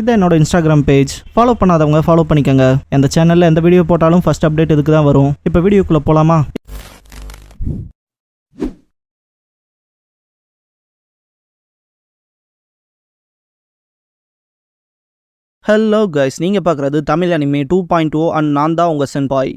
இதை என்னோட Instagram page. Follow பண்ணாதவங்க ஃபாலோ பண்ணிக்கோங்க. இந்த சேனலில் எந்த வீடியோ போட்டாலும் ஃபர்ஸ்ட் அப்டேட் இதுக்கு தான் வரும். இப்போ வீடியோக்குள்ளே போகலாமா? ஹலோ கைஸ், நீங்கள் பார்க்குறது தமிழ் அனிமே 2.0 அண்ட் நான் தான் உங்கள் சென்பாய்.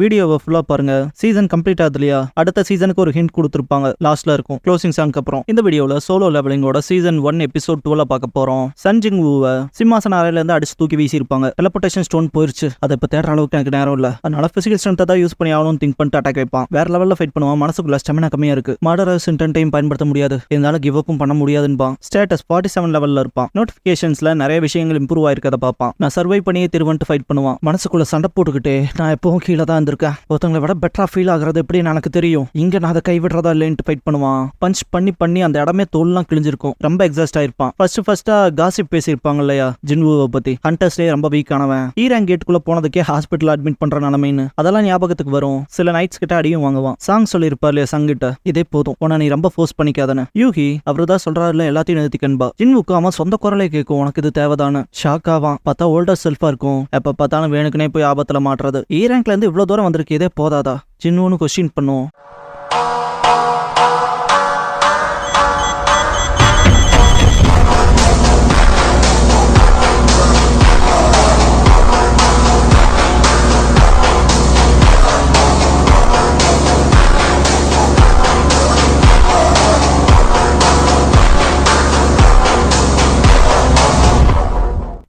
வீடியோவை ஃபுல்லாக பாருங்க. சீசன் கம்ப்ளீட் ஆகுது இல்லையா? அடுத்த சீசனுக்கு ஒரு ஹிண்ட் கொடுத்துருப்பாங்க, லாஸ்ட்ல இருக்கும் க்ளோசிங் சாங்க்கு அப்புறம். இந்த வீடியோவில் சோலோ லெவலிங்கோட சீசன் 1 எபிசோட் 12 பார்க்க போறோம். சன்ஜிங் வூவை சிம்மாசன அறையில இருந்து அடிச்சு தூக்கி வீசியிருப்பாங்க. டெலபோர்டேஷன் ஸ்டோன் போயிருச்சு. அதை இப்போ தேடுற அளவுக்கு எனக்கு நேரம் இல்லை. அதனால பிசிக்கல் ஸ்ட்ரென்த்தை தான் யூஸ் பண்ணி ஆகணும்னு திங்க் பண்ணிட்டு அட்டாக் வைப்பான். வேற லெவலில் ஃபைட் பண்ணுவான். மனசுக்குள்ள ஸ்டெமினா கம்மியா இருக்கு. மர்டரஸ் இன்டென்ட்டையும் பயன்படுத்த முடியாது. இருந்தாலும் கிவ் அப்பும் பண்ண முடியாதுன்பான். ஸ்டேட்டஸ் 47 லெவலில் இருப்பான். நோட்டிஃபிகேஷன்ஸ்ல நிறைய விஷயங்கள் இம்ப்ரூவ் ஆயிருக்கதை பார்ப்பான். நான் சர்வை பண்ணியே திருவன்ட்டு ஃபைட் பண்ணுவான். மனசுக்குள்ள சண்டை போட்டுக்கிட்டே நான் எப்பவும் கீழே தான் இருந்திருக்கேன். ஒருத்தங்களை விட பெட்டரா ஃபீல் ஆகுறது எப்படி எனக்கு தெரியும். இங்க நான் அதை கைவிடுறதா இல்லைன்ட்டு ஃபைட் பண்ணுவான். பஞ்ச் பண்ணி அந்த இடமே தோல்லாம் கிழிஞ்சிருக்கும். ரொம்ப எக்ஸாஸ்ட் ஆயிருப்பான். ஃபர்ஸ்டா காசிப் பேசியிருப்பாங்க இல்லையா ஜின்வூவை பத்தி. ஹண்டர்ஸ்லேயே ரொம்ப வீக் ஆனவன். ஈரான் கேட்டுக்குள்ள போனதுக்கே ஹாஸ்பிட்டல் அட்மிட் பண்ற நிலைமைன்னு அதெல்லாம் ஞாபகத்துக்கு வரும். சில நைட்ஸ் கிட்ட அடியும் வாங்குவான். சாங் சொல்லியிருப்பார் இல்லையா சங்கிட்ட, இதே போதும் உன்னை நீ ரொம்ப ஃபோர்ஸ் பண்ணிக்காதானே. யூகி அவரு தான் சொல்றாருல எல்லாத்தையும் நிறுத்திக்கன்பா. ஜின்வுக்கு அவன் சொந்த குரலை கேட்கும், உனக்கு இது தேவைதானு. ஷாக் ஆவான். பார்த்தா ஓல்டர் செல்ஃபா இருக்கும். எப்ப பார்த்தாலும் வேணுக்குனே போய் ஆபத்துல மாட்டுறது. ஈரான்ல இருந்து இவ்வளவு தூரம் வந்திருக்கு, இதே போதாதா? ஜின்னுன்னு கொஸ்டின் பண்ணுவோம்.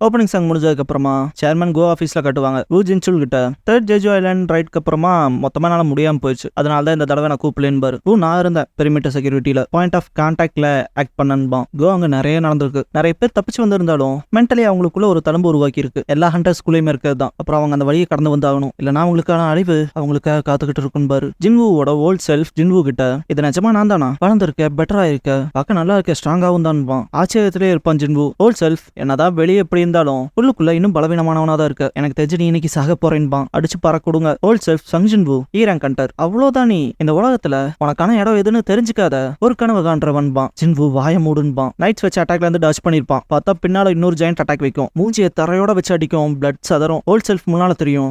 ஓப்பனிங் சாங் முடிஞ்சதுக்கு அப்புறமா சேர்மன் கோ ஆஃபீஸ்ல கட்டுவாங்க வு ஜின்சுல் கிட்ட. தேர்ட் ஜெஜோ ஐலாண்ட் ரைட்க்கு அப்புறமா மொத்தமா நாள முடியாம போயிடுச்சு. அதனால தான் இந்த தடவை நான் கூப்பிடலேன்னு பாரு. நான் இருந்தேன் பெரிமீட்டர் செக்யூரிட்டியில பாயிண்ட் ஆஃப் கான்டாக்ட்ல ஆக்ட் பண்ணன்பான். கோ அங்க நிறைய நடந்திருக்கு. நிறைய பேர் தப்பிச்சு வந்திருந்தாலும் மென்டலி அவங்களுக்குள்ள ஒரு தளம்பு உருவாக்கி இருக்கு. எல்லா ஹண்டர்ஸ்குள்ளேயுமே இருக்கிறது தான். அப்புறம் அவங்க அந்த வழியை கடந்து வந்து ஆகணும். இல்லைன்னா அவங்களுக்கான அழிவு அவங்களுக்காக காத்துக்கிட்டு இருக்கும் பாரு. ஜின்வூவோட ஓல்ட் செல்ஃப் ஜின்வூ கிட்ட, இது நிஜமா நான் தானா? வளர்ந்துருக்க, பெட்டரா இருக்க, பார்க்க நல்லா இருக்க, ஸ்ட்ராங்காவும் தான். ஆச்சரியத்திலே இருப்பான் ஜின்வூ. ஓல்ட் செல்ஃப் என்னதான் வெளியே எப்படி இருந்தாலும் உள்ளுக்குள்ள இன்னும் பலவீனமானவனா தான் இருக்க. எனக்கு தெரிஞ்சு நீ இன்னைக்கு சாக போறேன்பான். அடிச்சு பற கொடுங்க. ஓல்ட் செல்ஃப் சங்ஜின்வூ ஈரான் கண்டர். அவ்வளவுதான், நீ இந்த உலகத்துல உனக்கான இடம் எதுன்னு தெரிஞ்சுக்காத ஒரு கனவு காண்றவன்பான். ஜின்வூ வாய மூடுன்பான். நைட்ஸ் வச்சு அட்டாக்ல இருந்து டச் பண்ணிருப்பான். பார்த்தா பின்னால இன்னொரு ஜெயண்ட் அட்டாக் வைக்கும். மூஞ்சியை தரையோட வச்சு அடிக்கும். பிளட் சதறும். ஓல்ட் செல்ஃப் முன்னால தெரியும்,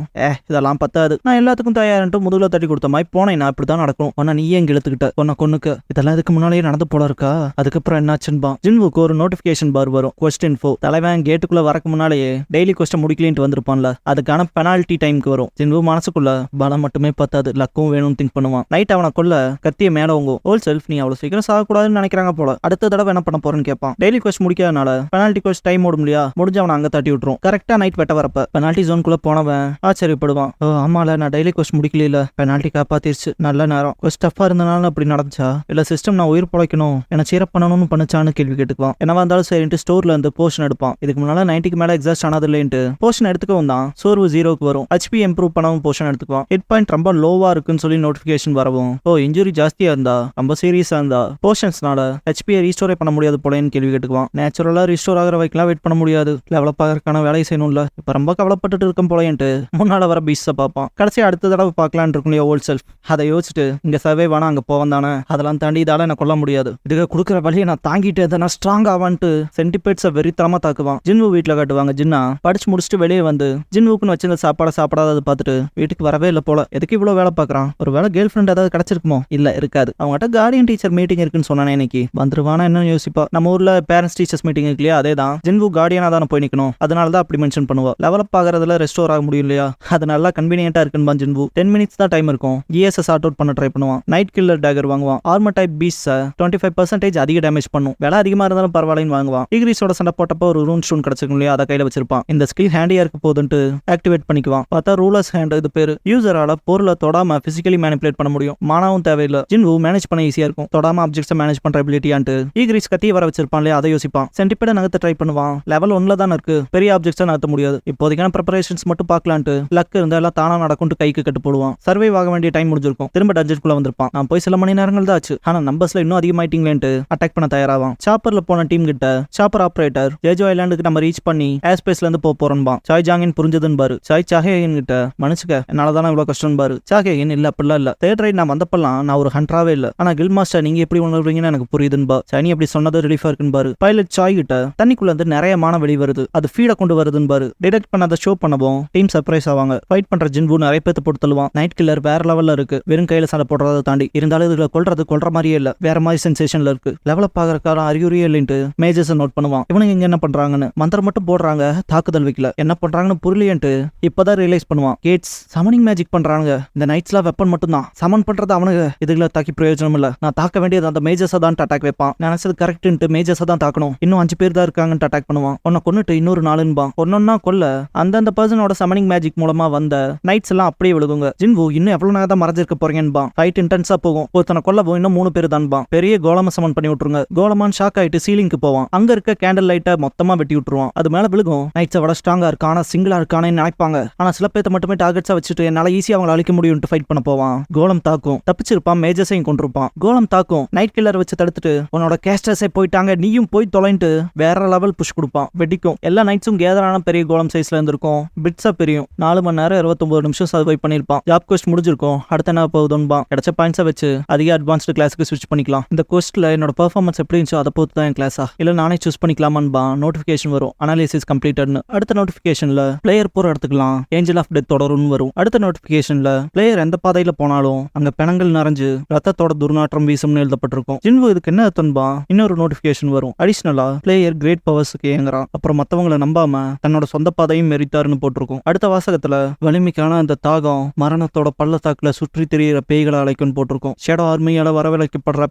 இதெல்லாம் பத்தாது, நான் எல்லாத்துக்கும் தயாரிட்டு முதுகுல தட்டி கொடுத்த மாதிரி போனேன். நான் இப்படிதான் நடக்கும். உன்ன நீயே இங்க இழுத்துக்கிட்ட, உன்ன கொன்னுக்கு. இதெல்லாம் இதுக்கு முன்னாலேயே நடந்து போல இருக்கா? அதுக்கப்புறம் என்னாச்சுன்பான். ஜின்வூக்கு ஒரு நோட்டிபிகேஷன் பார் வரும். கொஸ்டின் 4. தலைவன் கேட்டுக்குள்ள வரக்கு முன்னாலேயே டெய்லி கொஸ்டின் முடிக்கலின்ட்டு வந்திருப்பான்ல, அதுக்கான பெனால்டி டைமுக்கு வரும். ஜின்வூ மனசுக்குள்ள பலம் மட்டுமே பத்தாது, லக்கும் வேணும்னு திங்க் பண்ணுவான். நைட் அவனை கொல்ல கத்திய மேல ஓங்கும். ஓல்ட் செல்ஃப் நீ அவ்வளவு சீக்கிரம் சாகக்கூடாதுன்னு நினைக்கிறாங்க போல. அடுத்த தடவை என்ன பண்ண போறேன்னு கேட்பான். டெய்லி கொஸ்ட் முடிக்காதனால பெனால்டி கொஸ்ட் டைம் ஓடும் இல்லையா, முடிஞ்சு அவனை அங்க தட்டி விட்டுரும். கரெக்டா நைட் வெட்ட வரப்ப பெனால்டி ஜோனுக்குள்ள போனவன் ஆச்சரியப்படுவான். ஆமால, நான் டெய்லி கொஸ்ட் முடிக்கல, பெனால்டி காப்பாத்திருச்சு, நல்ல நேரம். கொஸ்ட் டஃபா இருந்தனால அப்படி நடந்துச்சா, இல்ல சிஸ்டம் நான் உயிர் பொழைக்கணும் என்ன சீரப் பண்ணணும்னு பண்ணுச்சான்னு கேள்வி கேட்டுக்குவான். என்னவா இருந்தாலும் சரின்ட்டு ஸ்டோர்ல இருந்து போர்ஷன் எடுப்பான். இதுக்கு முன்னால 90க்கு மேல எக்ஸாஸ்ட் ஆனது இல்லைன்ட்டு போர்ஷன் எடுத்துக்கவும் தான் சோர்வு 0க்கு வரும். ஹெச்பி இம்ப்ரூவ் பண்ணவும் போர்ஷன் எடுத்துக்குவான். ஹிட் பாயிண்ட் ரொம்ப லோவா இருக்குன்னு சொல்லி நோட்டிபிகேஷன் வரவும், இன்ஜுரி ஜாஸ்தியா இருந்தா, ரொம்ப சீரியஸா இருந்தா போர்ஷன்ஸ்னால ஹெச்பியை ரீஸ்டோரே பண்ண முடியாது போலன்னு கேள்வி கேட்டுக்குவான். நேச்சுரலா ரீஸ்டோர் ஆகிற வைக்கலாம் வெயிட் பண்ண முடியாது, டெவலப் ஆகிறதுக்கான வேலையை செய்யணும்ல. இப்ப ரொம்ப கவலைப்பட்டு இருக்கும் போலன்ட்டு முன்னால வர பீஸை பார்ப்பான். கடைசி அடுத்த தடவை பார்க்கலான் இருக்கும் இல்லையா ஓல்ட் செல்ஃப். அதை யோசிச்சுட்டு இங்க சர்வே வேணா அங்க போவன் தானே, அதெல்லாம் தாண்டி இதால என்ன கொல்ல முடியாது, இதுக்கு கொடுக்குற வழியை நான் தாங்கிட்டு எதனா ஸ்ட்ராங் ஆவான்ட்டு சென்டிபேட்ஸை வெறித்தனமா தாக்குவான். ஜின்வூ வீட்டுல காட்டுவாங்க. ஜின்னா படிச்சு முடிச்சுட்டு வெளியே வந்து ஜின்வூக்குன்னு வச்சிருந்த சாப்பாடை சாப்பிடாத பார்த்துட்டு வீட்டுக்கு வரவே இல்லை போல. எதுக்கு இவ்வளவு வேலை பார்க்கறான்? ஒரு வேலை கேர்ள் ஃப்ரெண்ட் ஏதாவது கிடைச்சிருக்குமோ? இல்ல, இருக்காது. அவங்ககிட்ட கார்டியன் டீச்சர் மீட்டிங் இருக்குன்னு சொன்னானே இன்னைக்கு, வந்துருவானா என்ன யோசிப்பா. நம்ம ஊர்ல பேரண்ட்ஸ் டீச்சர்ஸ் மீட்டிங் இருக்கு இல்லையா, அதே தான். ஜின்வூ கார்டியனா தானே போய் நிக்கணும், அதனால தான் அப்படி மென்ஷன் பண்ணுவா. லெவலப் ஆகிறதுல ரெஸ்டோர் ஆக முடியும் இல்லையா, அது நல்லா கன்வீனியன்ட்டா இருக்குன்னு ஜின்வூ 10 மினிட்ஸ் தான் டைம் இருக்கும். ESS சார்ட் அவுட் பண்ண ட்ரை பண்ணுவான். நைட் கில்லர் டேகர் வாங்குவான். ஆர்மர் டைப் பீஸ் 25% அதிக டேமேஜ் பண்ணும். விலை அதிகமா இருந்தாலும் பரவாயில்லன்னு வாங்குவான். டிகிரிஸோட சண்டை போட்டப்போ ஒரு ரூன் ஸ்டோன் கிடைச்சிருக்கும் இல்லையா, அதை கையில வச்சிருப்பான். இந்த ஸ்கில் ஹேண்டியா இருக்க போதுன்ட்டு ஆக்டிவேட் பண்ணிக்குவான். பார்த்தா ரூலர்ஸ் ஹேண்ட் இது பேரு. யூசரால பொருளை தொடாம பிசிக்கலி மேனிபுலேட் பண்ண முடியும். மானாவும் தேவையில்லை. ஜின்வூ மேனேஜ் பண்ண ஈஸியா இருக்கும். தொடாம ஆப்ஜெக்ட்ஸை மேனேஜ் பண்ற எபிலிட்டியான்ட்டு ஈகிரிஸ் கத்தி வர வச்சிருப்பான் இல்லையா, அதை யோசிப்பான். சென்டிபேட நகர்த்த ட்ரை பண்ணுவான். லெவல் 1ல தான் இருக்கு, பெரிய ஆப்ஜெக்ட்ஸை நகர்த்த முடியாது. இப்போதைக்கான ப்ரிப்பரேஷன்ஸ் மட்டும் பார்க்கலான்ட்டு லக் இருந்தா எல்லாம் தானா நடக்கும்ட்டு கைக்கு கட்டு போடுவான். சர்வைவ் ஆக வேண்டிய டைம் முடிஞ்சிருக்கும். திரும்ப டஞ்சனுக்குள்ள வந்திருப்பான். நான் போய் சில மணி நேரங்கள் தான் ஆச்சு, ஆனா நம்பர்ஸ்ல இன்னும் அதிகமாயிட்டீங்களேன்ட்டு அட்டாக் பண்ண தயாராவான். சாப்பர்ல போன டீம் கிட்ட சாப்பர் ஆபரேட்டர் ஜேஜோ ஐலாண்டுக்கு நம்ம ரீச் பண்ணி ஏர் ஸ்பேஸ்ல இருந்து போறன்பா. சாய் ஜாங்கின் புரிஞ்சதுன்னு பாரு. சாய் சாஹேயின் கிட்ட மனுச்சுக்க என்னாலதான் இவ்வளவு கஷ்டம் பாரு. சாஹேயின் இல்ல அப்படிலாம் இல்ல. தேர்ட் ரைட் நான் வந்தப்பெல்லாம் நான் ஒரு ஹண்டராவே இல்ல. ஆனா கில் மாஸ்டர் நீங்க எப்படி உணர்றீங்கன்னு எனக்கு புரியுதுன்பா. சாய் அப்படி சொன்னது ரிலீஃபா இருக்குன்னு பாரு. பைலட் சாய் கிட்ட தண்ணிக்குள்ள இருந்து நிறைய மான வெளி வருது. அது ஃபீட கொண்டு வருதுன்னு பாரு. டிடெக்ட் பண்ணாத ஷோ பண்ணவும் டீம் சர்ப்ரைஸ் ஆவாங்க. ஃபைட் பண்ற ஜின்வு நிறைய பேத்து போட்டு தள்ளுவான். நைட் கில்லர் வேற லெவல்ல இருக்கு. வெறும் கையில சண்டை போடுறதை தாண்டி இருந்தாலும் இதுல கொல்ற மாதிரியே இல்ல. வேற மாதிரி சென்சேஷன்ல இருக்கு. லெவல பாக்குறக்கார அறிகுறியே இல்லைன்ட்டு மேஜர்ஸ் நோட் பண்ணுவான். இவனுங்க இங்க என்ன பண்றாங்கன்னு. மந்திரம் மட்டும் போடுறாங்க, தாக்குதல் வைக்கல. என்ன பண்றாங்கன்னு புரியலையன்ட்டு இப்பதான் ரியலைஸ் பண்ணுவான். கேட்ஸ் சமனிங் மேஜிக் பண்றாங்க. இந்த நைட்ஸ்ல வெப்பன் மட்டும் தான் சமன் பண்றது அவனுங்க. இதுல தாக்கி பிரயோஜனம் இல்ல. நான் தாக்க வேண்டியது அந்த மேஜர்ஸை தான் அட்டாக் வைப்பான். நினைச்சது கரெக்ட்ன்ட்டு மேஜர்ஸை தான் தாக்கணும். இன்னும் 5 பேர் தான் இருக்காங்கன்னு அட்டாக் பண்ணுவான். உன்னை கொன்னுட்டு இன்னொரு 4 ஒன்னொன்னா கொல்ல அந்தந்த பர்சனோட சமனிங் மேஜிக் மூலமா வந்த நைட்ஸ் எல்லாம் அப்படியே விழுகுங்க. ஜின்வு இன்னும் எவ்வளவு நேரம் தான் மறைஞ்சிருக்க போறீங்கன்பா. ஃபைட் இன்டென்ஸா போகும். ஒருத்தனை கொல்லவும் இன்னும் 3 பேர் தான்பா. பெரிய கோலம சமன் பண்ணி விட்டுருங்க. கோலமான் ஷாக் ஆயிட்டு சீலிங்க்கு போவான். அங்க இருக்க கேண்டல் லைட்டை மொத்தமா வெட்டி விட்டுருவான். அது மேல விழுகும். நைட்ஸை விட ஸ்ட்ராங்கா இருக்கான சிங்கிளா இருக்கானு நினைப்பாங்க. ஆனா சில பேர்த்த மட்டுமே டார்கெட்ஸா வச்சுட்டு என்னால ஈஸியா அவங்களை அழிக்க முடியும்னு ஃபைட் பண்ண போவான். கோலம் தாக்கும். தப்பிச்சிருப்பான். மேஜர்ஸையும் கொண்டிருப்பான். கோலம் தாக்கும். நைட் கில்லர் வச்சு தடுத்துட்டு உன்னோட கேஸ்டர்ஸே போயிட்டாங்க நீயும் போய் தொலைன்ட்டு வேற லெவல் புஷ் கொடுப்பான். வெடிக்கும். எல்லா நைட்ஸும் கேதரான பெரிய கோலம் சைஸ்ல இருந்திருக்கும். பிட்ஸா பெரியும். 4 மணி நேரம் 29 நிமிஷம் சர்வை பண்ணிருப்பான். ஜாப் கோஸ்ட் முடிஞ்சிருக்கும். அடுத்த என்ன போகுதுன்பா. கிடைச்ச பாயிண்ட்ஸை வச்சு அதிக அட்வான்ஸ்டு கிளாஸுக்கு ஸ்விட்ச் பண்ணிக்கலாம். இந்த கோஸ்ட்ல என்னோட பெர்ஃபார்மன்ஸ் எப்படி இருந்துச்சோ அதை பொறுத்து தான் என் கிளாஸா இல்ல நானே சூஸ் பண்ணிக்கலாமான்பா. நோட்டிபிகேஷன் வரும். அனாலிசிஸ் கம்ப்ளீட்டட்னு. அடுத்த நோட்டிபிகேஷன்ல பிளேயர் போற எடுத்துக்கலாம். ஏஞ்சல் ஆஃப் டெத் தொடரும்னு வரும். அடுத்த நோட்டிபிகேஷன்ல பிளேயர் எந்த பாதையில போனாலும் அங்க பிணங்கள் நிறைஞ்சு ரத்தத்தோட துர்நாற்றம் வீசும்னு எழுதப்பட்டிருக்கும். ஜின்வு இதுக்கு என்ன அர்த்தம்பா. இன்னொரு நோட்டிபிகேஷன் வரும். அடிஷனலா பிளேயர் கிரேட் பவர்ஸ்க்கு ஏங்குறான். அப்புறம் மத்தவங்களை நம்பாம தன்னோட சொந்த பாதையும் மெரித்தாருன்னு போட்டிருக்கும். அடுத்த வாசகத்துல வலிமைக்கான அந்த தாகம் மரணத்தோட பள்ளத்தாக்குல சுற்றி திரியிற பேய்களை அழைக்கும்னு போட்டிருக்கும். ஷேடோ ஆர்மியால வரவழைக்கப்படுற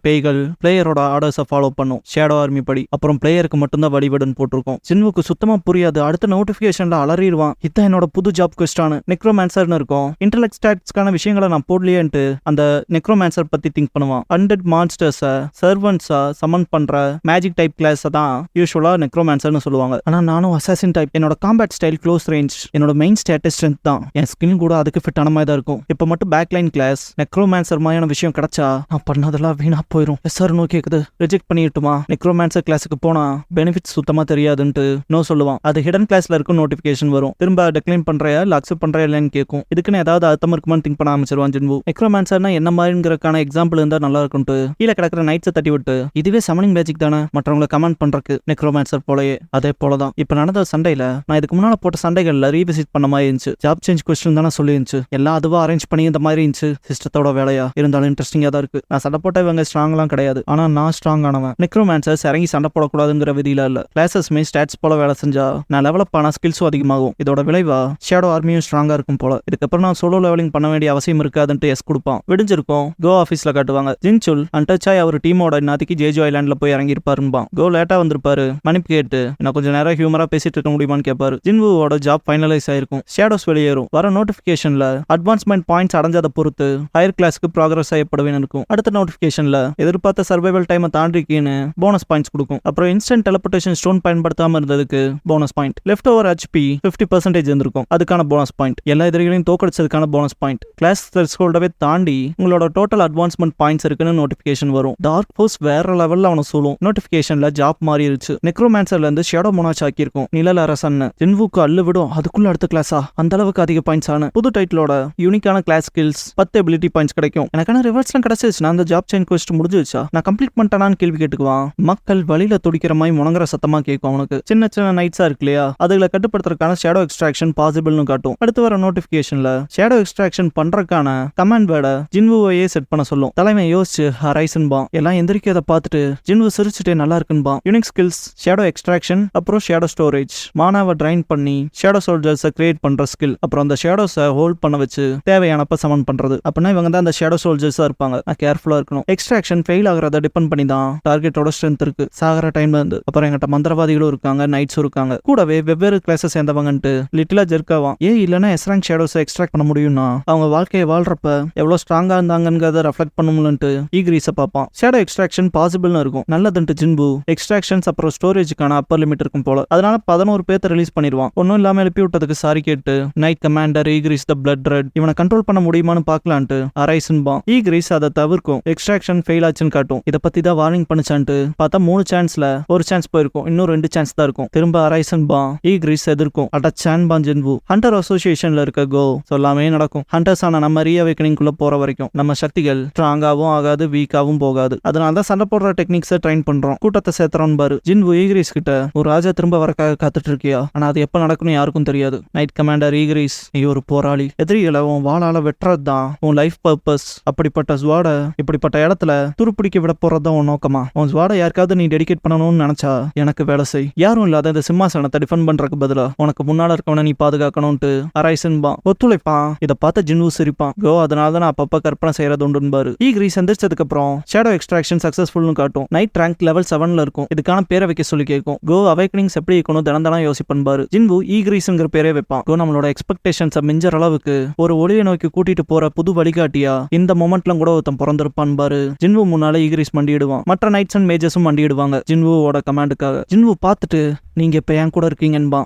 பேய்கள் பிளேயரோட ஆர்டர்ஸை ஃபாலோ பண்ணும். ஷேடோ ஆர்மி படி. அப்புறம் பிளேயருக்கு மட்டும்தான் வழிபடுன்னு போட்டிருக்கும். ஜின்வுக்கு சுத்தமா புரியாது. அடுத்த நோட்டிபிகேஷன்ல அலறிடுவான். இதான் என்னோட புது ஜாப் கொஸ்டானு. நெக்ரோமான்சர்னு இருக்கும். இன்டெலெக்ட் ஸ்டாட்ஸ்க்கான விஷயங்களை நான் போடலையேன்ட்டு அந்த நெக்ரோமான்சர் பத்தி திங்க் பண்ணுவான். அன்டெட் மான்ஸ்டர்ஸை சர்வன்ட்ஸா சமன் பண்ற மேஜிக் டைப் கிளாஸ் தான் யூசுவலா நெக்ரோமான்சர்னு சொல்லுவாங்க. ஆனா நானும் அசாசின் டைப். என்னோட காம்பேட் ஸ்டைல் க்ளோஸ் ரேஞ்ச். என்னோட மெயின் ஸ்டேட்டஸ் ஸ்ட்ரென்த் தான். என் ஸ்கின் கூட அதுக்கு ஃபிட் ஆன மாதிரி தான் இருக்கும். இப்ப மட்டும் பேக்லைன் கிளாஸ் நெக்ரோமான்சர் மாதிரியான விஷயம் கிடைச்சா நான் பண்ணதெல்லாம் வீணா போயிடும். எஸ்ஆர் நோ கேக்குது. ரிஜெக்ட் பண்ணிட்டுமா. நெக்ரோமான்சர் கிளாஸுக்கு போனா பெனிஃபிட் சுத்தமா தெரியாதுன்ட்டு நோ சொல்லுவான். அது ஹிடன் கிளாஸ்ல இருக்கும். நோட்டிபிகேஷன் வரும். திரும்ப டிக்ளைன் பண்றியா இல்ல அக்செப்ட் பண்றியா இல்லன்னு கேட்கும். இதுக்குன்னு ஏதாவது அர்த்தம் இருக்குமான்னு திங்க் பண்ண ஆரம்பிச்சிருவான் ஜின்வு. நெக்ரோமான்சர்னா என்ன மாதிரிங்கிறதுக்கான எக்ஸாம்பிள் இருந்தா நல்லா இருக்கும்ட்டு கீழே கிடக்கிற நைட்ஸை தட்டி விட்டு இதுவே சமனிங் மேஜிக் தானே மற்றவங்களை கமெண்ட் பண்றதுக்கு நெக்ரோமான்சர் போலயே. அதே போலதான் இப்ப நடந்த சண்டையில நான் இதுக்கு முன்னால போட்ட சண்டைகள்ல ரீவிசிட் பண்ண மாதிரி இருந்துச்சு. ஜாப் சேஞ்ச் கொஸ்டின் தானே சொல்லி இருந்துச்சு. எல்லாம் அதுவா அரேஞ்ச் பண்ணி இந்த மாதிரி இருந்துச்சு. சிஸ்டத்தோட வேலையா இருந்தாலும் இன்ட்ரெஸ்டிங்கா தான் இருக்கு. நான் சண்டை போட்ட இவங்க ஸ்ட்ராங்லாம் கிடையாது. ஆனா நான் ஸ்ட்ராங் ஆனவன். நெக்ரோமான்சர்ஸ் இறங்கி சண்டை போடக்கூடாதுங்கிற விதியில இல்ல. கிளாஸஸ்மே ஸ்டாட்ஸ் போல வேலை செஞ்சா நான் டெவலப் ஆன ஸ்கில்ஸும் அதிகமாகும். இதோட விளைவா ஷேடோ ஆர்மியும் ஸ்ட்ராங்கா இருக்கும் போல. இதுக்கப்புறம் நான் சோலோ லெவலிங் பண்ண வேண்டிய அவசியம் இருக்காதுன்ட்டு எஸ் கொடுப்பான். விடிஞ்சிருக்கும். கோ ஆஃபீஸ்ல காட்டுவாங்க. ஜின்சுல் அன்டச்சாய் அவர் டீமோட நாத்திக்கு ஜேஜோ ஐலாண்ட்ல போய் இறங்கி இருப்பாருப்பான். கோ லேட்டா வந்திருப்பாரு. மன்னிப்பு கேட்டு நான் கொஞ்சம் நேரம் ஹியூமரா பேசிட்டு இருக்க முடியுமான்னு கேட்பாரு. ஜின்வுவோட ஜாப் ஃபைனலைஸ் ஆயிருக்கும். ஷேடோஸ் வெளியேறும். வர நோட்டிபிகேஷன்ல அட்வான்ஸ்மெண்ட் பாயிண்ட்ஸ் அடைஞ்சதை பொறுத்து ஹையர் கிளாஸ்க்கு ப்ராக்ரஸ் செய்யப்படுவேன் இருக்கும். அடுத்த நோட்டிபிகேஷன்ல எதிர்பார்த்த சர்வைவல் டைமை தாண்டிக்கின்னு போனஸ் பாயிண்ட்ஸ் கொடுக்கும். அப்புறம் இன்ஸ்டன்ட் டெலிபோர்டேஷன் ஸ்டோன் பயன்படுத்தாம இருந்ததுக்கு bonus point. Left over HP 50% இருந்திருக்கும். அதுக்கான போனஸ் பாயிண்ட். எல்லா எதிரிகளையும் தோக்கடிச்சதுக்கான போனஸ் பாயிண்ட். கிளாஸ் த்ரெஷ்ஹோல்டவே தாண்டி உங்களோட டோட்டல் அட்வான்ஸ்மெண்ட் பாயிண்ட்ஸ் இருக்குன்னு நோட்டிபிகேஷன் வரும். டார்க் ஃபோர்ஸ் வேற லெவல்ல அவனை சொல்லும். நோட்டிபிகேஷன்ல ஜாப் மாறிடுச்சு. நெக்ரோமான்சர்ல இருந்து ஷேடோ மோனாச் ஆக்கியிருக்கும். நிழல் அரசன். ஜின்வுக்கு அள்ளு விடும். அதுக்குள்ள அடுத்த கிளாஸா அந்த அளவுக்கு அதிக பாயிண்ட்ஸ் ஆன புது டைட்டிலோட யூனிக்கான கிளாஸ் ஸ்கில்ஸ் 10 எபிலிட்டி பாயிண்ட்ஸ் கிடைக்கும். எனக்கான ரிவர்ஸ்லாம் கிடைச்சிருச்சுன்னா அந்த ஜாப் சேஞ்ச் கொஸ்ட் முடிஞ்சிருச்சா நான் கம்ப்ளீட் பண்ணிட்டானான்னு கேள்வி கேட்டுக்குவான். மக்கள் வழியில துடிக்கிற மாதிரி முணங்குற சத்தமா கேட்கும். அவனுக்கு சின்ன சின்ன நைட்ஸா இருக்கு இல்லையா அதுகளை கட்டுப்படுத்துறதுக்கான ஷேடோ எக்ஸ்ட்ராக்ஷன் பாசிபிள்னு காட்டும். அடுத்து வர நோட்டிபிகேஷன்ல ஷேடோ எக்ஸ்ட்ராக்ஷன் பண்றதுக்கான கமாண்ட் வேர்டை ஜின்வுவையே செட் பண்ண சொல்லும். தலைமை யோசிச்சு ஹரைசன்பா. எல்லாம் எந்திரிக்கிறத பார்த்துட்டு ஜின்வு சிரிச்சுட்டே நல்லா இருக்குன்பா. யூனிக் ஸ்கில்ஸ் ஷேடோ எக்ஸ்ட்ராக்ஷன் அப்புறம் ஷேடோ ஸ்டோரேஜ். மானாவை ட்ரைன் பண்ணி ஷேடோ சோல்ஜர்ஸை கிரியேட் பண்ற ஸ்கில். அப்புறம் அந்த ஷேடோஸை ஹோல்ட் பண்ண வச்சு தேவையானப்ப சமன் பண்றது. அப்படின்னா இவங்க தான் அந்த ஷேடோ சோல்ஜர்ஸா இருப்பாங்க. நான் கேர்ஃபுல்லா இருக்கணும். எக்ஸ்ட்ராக்ஷன் ஃபெயில் ஆகிறத டிபெண்ட் பண்ணி தான் டார்கெட்டோட ஸ்ட்ரென்த் இருக்கு. சாகர டைம்ல இருந்து. அப்புறம் எங்கிட்ட மந்திரவாதிகளும் இருக்காங்க. நைட்ஸும் இருக்காங்க. கூடவே வெவ்வேறு கிளாஸை சேர்ந்தவங்கன்ட்டு லிட்டிலா ஜெர்க்காவான். இல்லைன்னா எஸ்ராங்க் ஷேடோஸை எக்ஸ்ட்ராக்ட் பண்ண முடியும்னா அவங்க வாழ்க்கையை வாழ்றப்ப எவ்வளவு ஸ்ட்ராங்கா இருந்தாங்கிறத ரெஃப்ளெக்ட் பண்ணும்லன்ட்டு ஈக்ரீஸை பார்ப்பான். ஷேடோ எக்ஸ்ட்ராக்ஷன் பாசிபிள்னு இருக்கும். நல்லதுன்ட்டு ஜின்பு எக்ஸ்ட்ராக்ஷன்ஸ் அப்புறம் ஸ்டோரேஜுக்கான அப்பர் லிமிட் இருக்கும் போல. அதனால 11 பேர்த்த ரிலீஸ் பண்ணிடுவான். ஒன்னும் இல்லாம எழுப்பி விட்டதுக்கு சாரி கேட்டு night commander Igris the blood red இவனை கண்ட்ரோல் பண்ண முடியுமான்னு பார்க்கலான்ட்டு அரைசன்பா. ஈக்ரீஸ் அதை தவிர்க்கும். எக்ஸ்ட்ராக்ஷன் ஃபெயில் ஆச்சுன்னு காட்டும். இதை பத்தி தான் வார்னிங் பண்ணிச்சான்ட்டு பார்த்தா 3 சான்ஸ்ல ஒரு சான்ஸ் போயிருக்கும். இன்னும் 2 சான்ஸ் தான் இருக்கும். திரும்ப திரும்ப அரைசன் பா ஈகிரிஸ் எதிர்க்கும் அட சான் பா ஜின்வு ஹண்டர் அசோசியேஷன்ல இருக்க கோ சொல்லாமே நடக்கும். ஹண்டர்ஸ் ஆன நம்ம ரீஅவேக்கனிங்குள்ள போற வரைக்கும் நம்ம சக்திகள் ஸ்ட்ராங்காவும் ஆகாது வீக்காவும் போகாது. அதனால தான் சண்டை போடுற டெக்னிக்ஸை ட்ரைன் பண்றோம். கூட்டத்தை சேர்த்துறோம் பாரு. ஜின்வு ஈகிரிஸ் கிட்ட ஒரு ராஜா திரும்ப வரக்காக காத்துட்டு இருக்கியா? ஆனா அது எப்ப நடக்கும்னு யாருக்கும் தெரியாது. நைட் கமாண்டர் ஈகிரிஸ், நீ ஒரு போராளி. எதிரிகளை உன் வாளால வெட்டுறது தான் உன் லைஃப் பர்பஸ். அப்படிப்பட்ட ஸ்வாட இப்படிப்பட்ட இடத்துல துருப்பிடிக்க விட போறதுதான் உன் நோக்கமா? உன் ஸ்வாட யாருக்காவது நீ டெடிகேட் பண்ணணும்னு நினைச்சா எனக்கு வேலை செய். யாரும் இல்லாத இந்த சிம்மாசனத்தை டிஃபெண்ட் பண்றதுக்கு பதிலா உனக்கு முன்னால இருக்கவனை நீ பாதுகாக்கணும்ட்டு அரைசன் பா ஒத்துழைப்பான். இதை பார்த்த ஜின்வு சிரிப்பான். கோ அதனால தான் நான் அப்பப்ப கற்பனை செய்யறது உண்டு பாரு. ஈகிரிஸ் எந்திரிச்சதுக்கு அப்புறம் ஷேடோ எக்ஸ்ட்ராக்ஷன் சக்சஸ்ஃபுல்னு காட்டும். நைட் ரேங்க் லெவல் 7ல இருக்கும். இதுக்கான பேரை வைக்க சொல்லி கேட்கும். கோ அவேக்கனிங்ஸ் எப்படி இருக்கணும் தினம் யோசிப்பன் பாரு. ஜின்வு ஈகிரிஸ்ங்கிற பேரே வைப்பான். கோ நம்மளோட எக்ஸ்பெக்டேஷன்ஸை மிஞ்சற அளவுக்கு ஒரு ஒளியை நோக்கி கூட்டிட்டு போற புது வழிகாட்டியா இந்த மொமெண்ட்ல கூட ஒருத்தன் பிறந்திருப்பான் பாரு. ஜின்வு முன்னால ஈகிரிஸ் மண்டிடுவான். மற்ற நைட்ஸ் அண்ட் மேஜர்ஸும் மண்டிடுவாங்க ஜின்வுவோட கமாண்டுக்காக. ஜின்வு பார்த்துட்டு நீங்க இப்ப என் கூட இருக்கீங்கன்பா.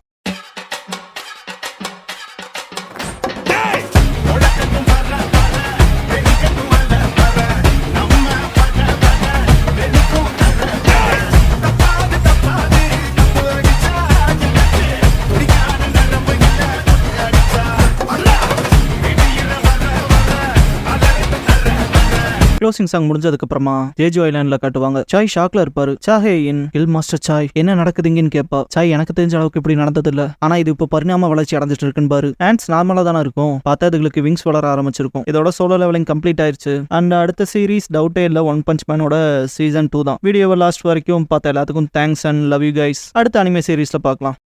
க்ளோசிங் சாங் முடிஞ்சதுக்கு அப்புறமா ஜேஜு ஐலாண்ட்ல காட்டுவாங்க. சாய் ஷாக்ல இருப்பாரு. சாஹேயின் ஹில் மாஸ்டர் சாய் என்ன நடக்குதுங்கன்னு கேட்பா. சாய் எனக்கு தெரிஞ்ச அளவுக்கு இப்படி நடந்தது இல்ல, ஆனா இது இப்ப பரிணாம வளர்ச்சி அடைஞ்சிட்டு இருக்குன்னு பாரு. ஹேண்ட்ஸ் நார்மலா தானே இருக்கும், பார்த்தா இதுகளுக்கு விங்ஸ் வளர ஆரம்பிச்சிருக்கும். இதோட சோலோ லெவலிங் கம்ப்ளீட் ஆயிருச்சு. அண்ட் அடுத்த சீரீஸ் டவுட்டே இல்ல ஒன் பஞ்ச் மேனோட சீசன் 2 தான். வீடியோவை லாஸ்ட் வரைக்கும் பார்த்த எல்லாத்துக்கும் thanks and love you guys. அடுத்த அனிமே சீரீஸ்ல பார்க்கலாம்.